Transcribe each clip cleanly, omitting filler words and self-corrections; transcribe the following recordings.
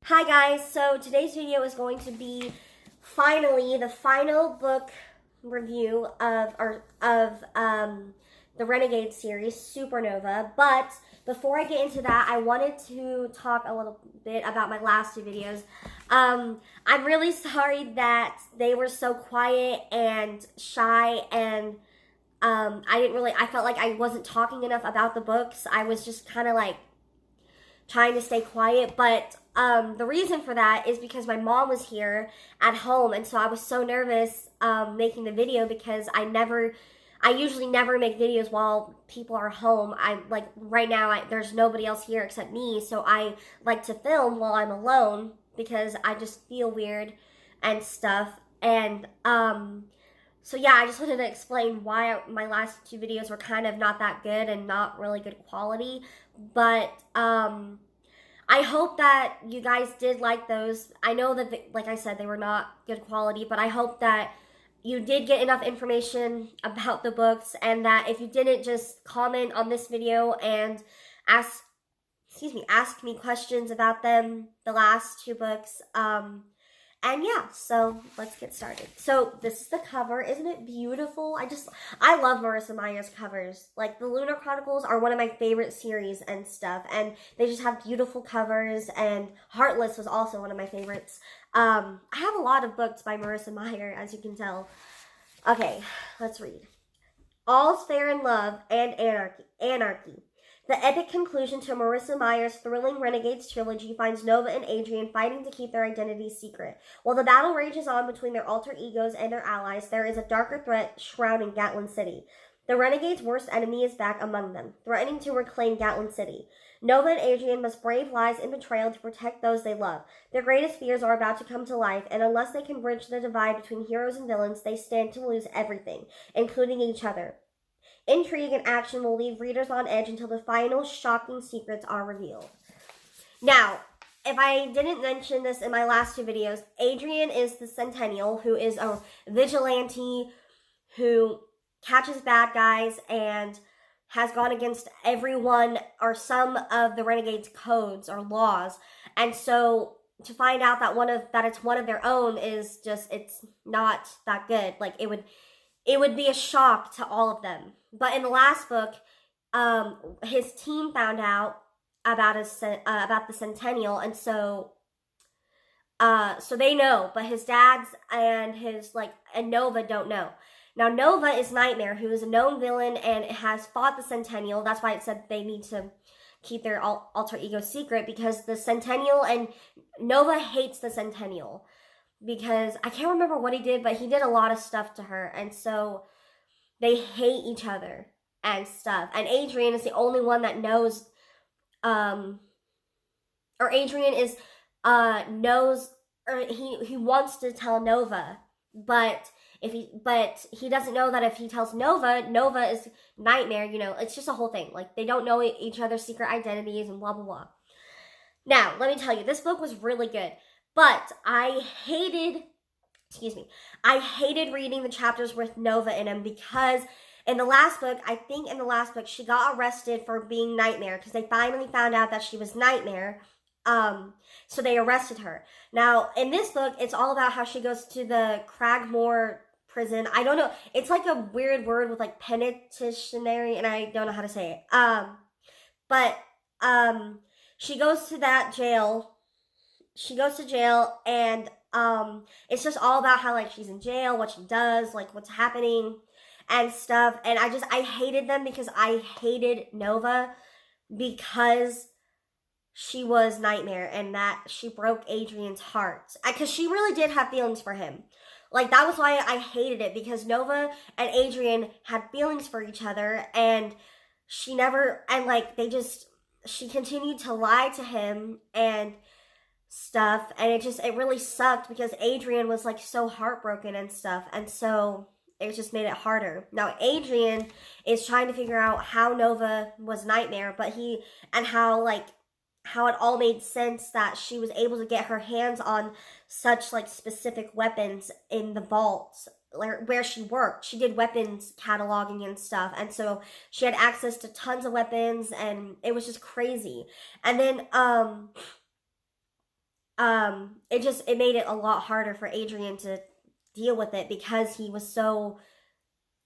Hi guys, so today's video is going to be finally the final book review of the Renegade series, Supernova. But before I get into that, I wanted to talk a little bit about my last two videos. I'm really sorry that they were so quiet and shy, and I felt like I wasn't talking enough about the books. I was just kind of like trying to stay quiet, but the reason for that is because my mom was here at home, and so I was so nervous making the video because I usually never make videos while people are home. Right now, there's nobody else here except me, so I like to film while I'm alone because I just feel weird and stuff. And so yeah, I just wanted to explain why my last two videos were kind of not that good and not really good quality. But I hope that you guys did like those. I know that, like I said, they were not good quality, but I hope that you did get enough information about the books, and that if you didn't, just comment on this video and ask me questions about them, the last two books. And yeah, so let's get started. So this is the cover. Isn't it beautiful? I love Marissa Meyer's covers. Like, the Lunar Chronicles are one of my favorite series and stuff. And they just have beautiful covers. And Heartless was also one of my favorites. I have a lot of books by Marissa Meyer, as you can tell. Okay, let's read. All's Fair in Love and Anarchy. The epic conclusion to Marissa Meyer's thrilling Renegades trilogy finds Nova and Adrian fighting to keep their identities secret. While the battle rages on between their alter egos and their allies, there is a darker threat shrouding Gatlin City. The Renegades' worst enemy is back among them, threatening to reclaim Gatlin City. Nova and Adrian must brave lies and betrayal to protect those they love. Their greatest fears are about to come to life, and unless they can bridge the divide between heroes and villains, they stand to lose everything, including each other. Intrigue and action will leave readers on edge until the final shocking secrets are revealed. Now, if I didn't mention this in my last two videos, Adrian is the Centennial, who is a vigilante who catches bad guys and has gone against everyone or some of the Renegades' codes or laws. And so to find out that it's one of their own is just, it's not that good. Like, it would be a shock to all of them. But in the last book, his team found out about the Centennial, and so they know, but his dad's and Nova don't know. Now, Nova is Nightmare, who is a known villain and has fought the Centennial. That's why it said they need to keep their alter ego secret, because the Centennial and Nova hates the Centennial. Because I can't remember what he did, but he did a lot of stuff to her, and so they hate each other and stuff. And Adrian is the only one that knows, or Adrian is, knows, or he wants to tell Nova, but he doesn't know that if he tells Nova, Nova is Nightmare, it's just a whole thing. Like, they don't know each other's secret identities and blah, blah, blah. Now, let me tell you, this book was really good. But I hated reading the chapters with Nova in them, because in the last book, she got arrested for being Nightmare, because they finally found out that she was Nightmare. So they arrested her. Now, in this book, it's all about how she goes to the Cragmore prison. I don't know. It's like a weird word with like penitentiary, and I don't know how to say it. But she goes to that jail. She goes to jail, and it's just all about how, like, she's in jail, what she does, like, what's happening and stuff. And I hated them because I hated Nova because she was Nightmare and that she broke Adrian's heart. Because she really did have feelings for him. Like, that was why I hated it, because Nova and Adrian had feelings for each other, and she continued to lie to him and stuff, and it really sucked because Adrian was like so heartbroken and stuff, and so it just made it harder. Now, Adrian is trying to figure out how Nova was Nightmare, how it all made sense that she was able to get her hands on such like specific weapons in the vault where she worked. She did weapons cataloging and stuff, and so she had access to tons of weapons, and it was just crazy. And then it made it a lot harder for Adrian to deal with it because he was so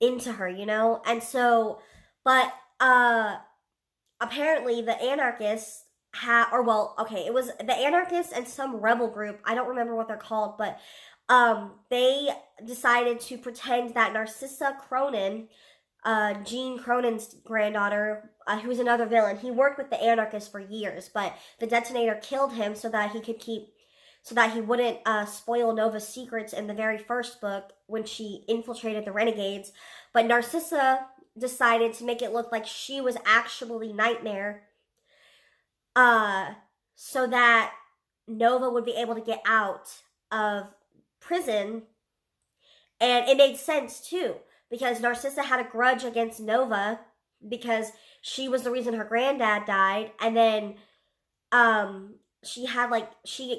into her, you know? And so, but, apparently the anarchists it was the anarchists and some rebel group, I don't remember what they're called, but, they decided to pretend that Narcissa Cronin, Jean Cronin's granddaughter, who was another villain, he worked with the anarchists for years, but the detonator killed him so that he wouldn't spoil Nova's secrets in the very first book when she infiltrated the renegades. But Narcissa decided to make it look like she was actually Nightmare, so that Nova would be able to get out of prison. And it made sense too, because Narcissa had a grudge against Nova because she was the reason her granddad died, and then she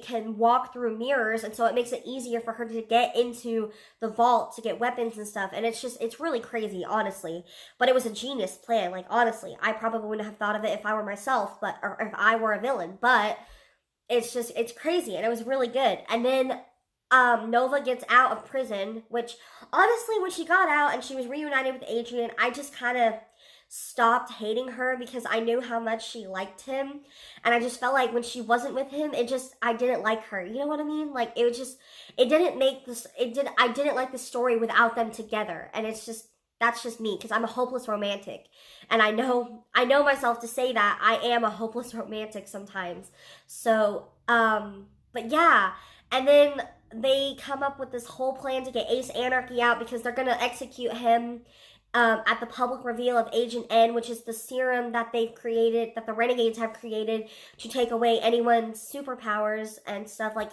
can walk through mirrors, and so it makes it easier for her to get into the vault to get weapons and stuff. And it's really crazy, honestly. But it was a genius plan. Like, honestly, I probably wouldn't have thought of it if I were myself, or if I were a villain. But it's crazy, and it was really good. And then Nova gets out of prison, which, honestly, when she got out and she was reunited with Adrian, I just kind of stopped hating her because I knew how much she liked him, and I just felt like when she wasn't with him, I didn't like her. You know what I mean? Like, I didn't like the story without them together, and that's just me, because I'm a hopeless romantic, and I know myself to say that I am a hopeless romantic sometimes. So, but yeah, and then they come up with this whole plan to get Ace Anarchy out because they're gonna execute him at the public reveal of Agent N, which is the serum that they've created, that the Renegades have created to take away anyone's superpowers and stuff, like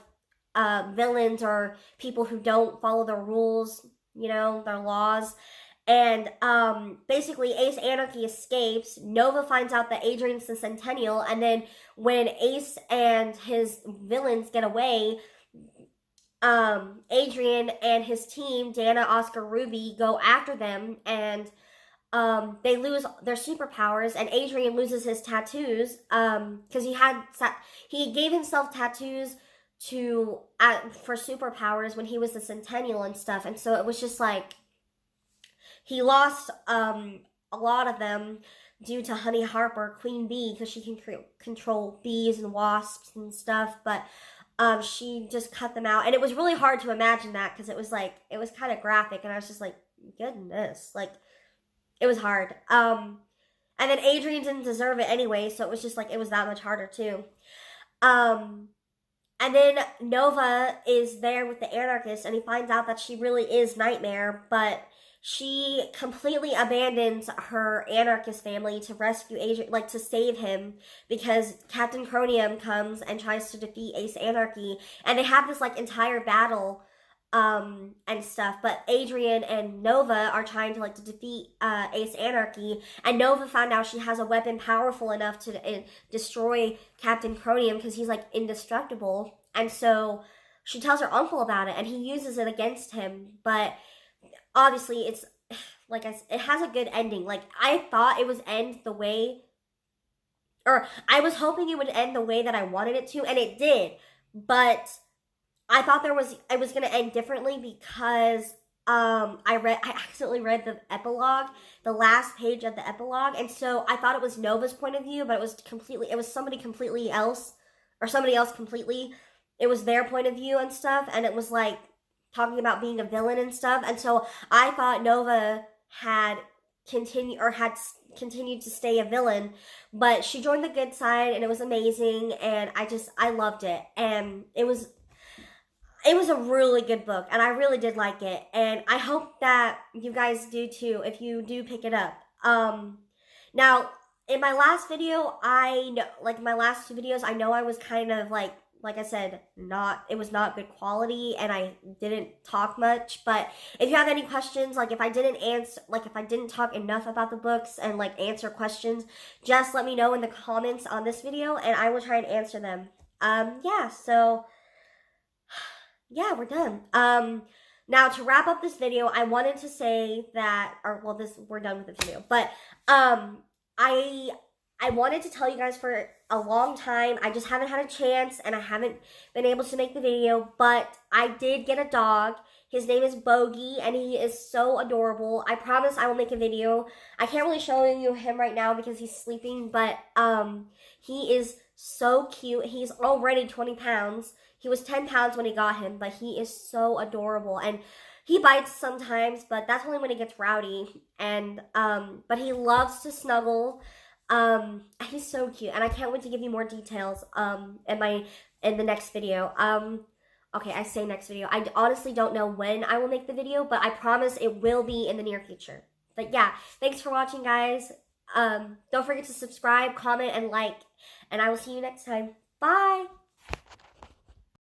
villains or people who don't follow their rules, you know, their laws. And basically Ace Anarchy escapes. Nova finds out that Adrian's the Centennial, and then when Ace and his villains get away, Adrian and his team, Dana, Oscar, Ruby, go after them, and they lose their superpowers, and Adrian loses his tattoos, because he gave himself tattoos for superpowers when he was the Centennial and stuff, and so it was just like, he lost a lot of them due to Honey Harper, Queen Bee, because she can control bees and wasps and stuff, but she just cut them out, and it was really hard to imagine that, because it was kind of graphic, and I was just like, goodness, like, it was hard. And then Adrian didn't deserve it anyway, so it was just like, it was that much harder too. And then Nova is there with the anarchists, and he finds out that she really is Nightmare, but she completely abandons her anarchist family to rescue Adrian, like, to save him, because Captain Cronium comes and tries to defeat Ace Anarchy, and they have this, like, entire battle, and stuff, but Adrian and Nova are trying to, like, to defeat, Ace Anarchy, and Nova found out she has a weapon powerful enough to destroy Captain Cronium, because he's, like, indestructible, and so she tells her uncle about it, and he uses it against him, but obviously, it's, like I said, it has a good ending. Like, I thought it was I was hoping it would end the way that I wanted it to, and it did. But I thought it was going to end differently because I accidentally read the epilogue, the last page of the epilogue, and so I thought it was Nova's point of view, but it was somebody completely else, or somebody else completely. It was their point of view and stuff, and it was like talking about being a villain and stuff, and so I thought Nova had continued to stay a villain, but she joined the good side, and it was amazing, and I loved it, and it was a really good book, and I really did like it, and I hope that you guys do too, if you do pick it up. Now, in my last video, my last two videos, I know I was kind of like I said, it was not good quality, and I didn't talk much, but if you have any questions, like if I didn't talk enough about the books and like answer questions, just let me know in the comments on this video, and I will try and answer them. Yeah, so, yeah, we're done. Now to wrap up this video, I wanted to say that, we're done with the video, but, I wanted to tell you guys for a long time. I just haven't had a chance and I haven't been able to make the video, but I did get a dog. His name is Bogey and he is so adorable. I promise I will make a video. I can't really show you him right now because he's sleeping, but he is so cute. He's already 20 pounds. He was 10 pounds when he got him, but he is so adorable. And he bites sometimes, but that's only when he gets rowdy. And but he loves to snuggle. He's so cute, and I can't wait to give you more details in the next video. Okay, I say next video. I honestly don't know when I will make the video, but I promise it will be in the near future. But yeah, thanks for watching, guys. Don't forget to subscribe, comment, and like, and I will see you next time. Bye!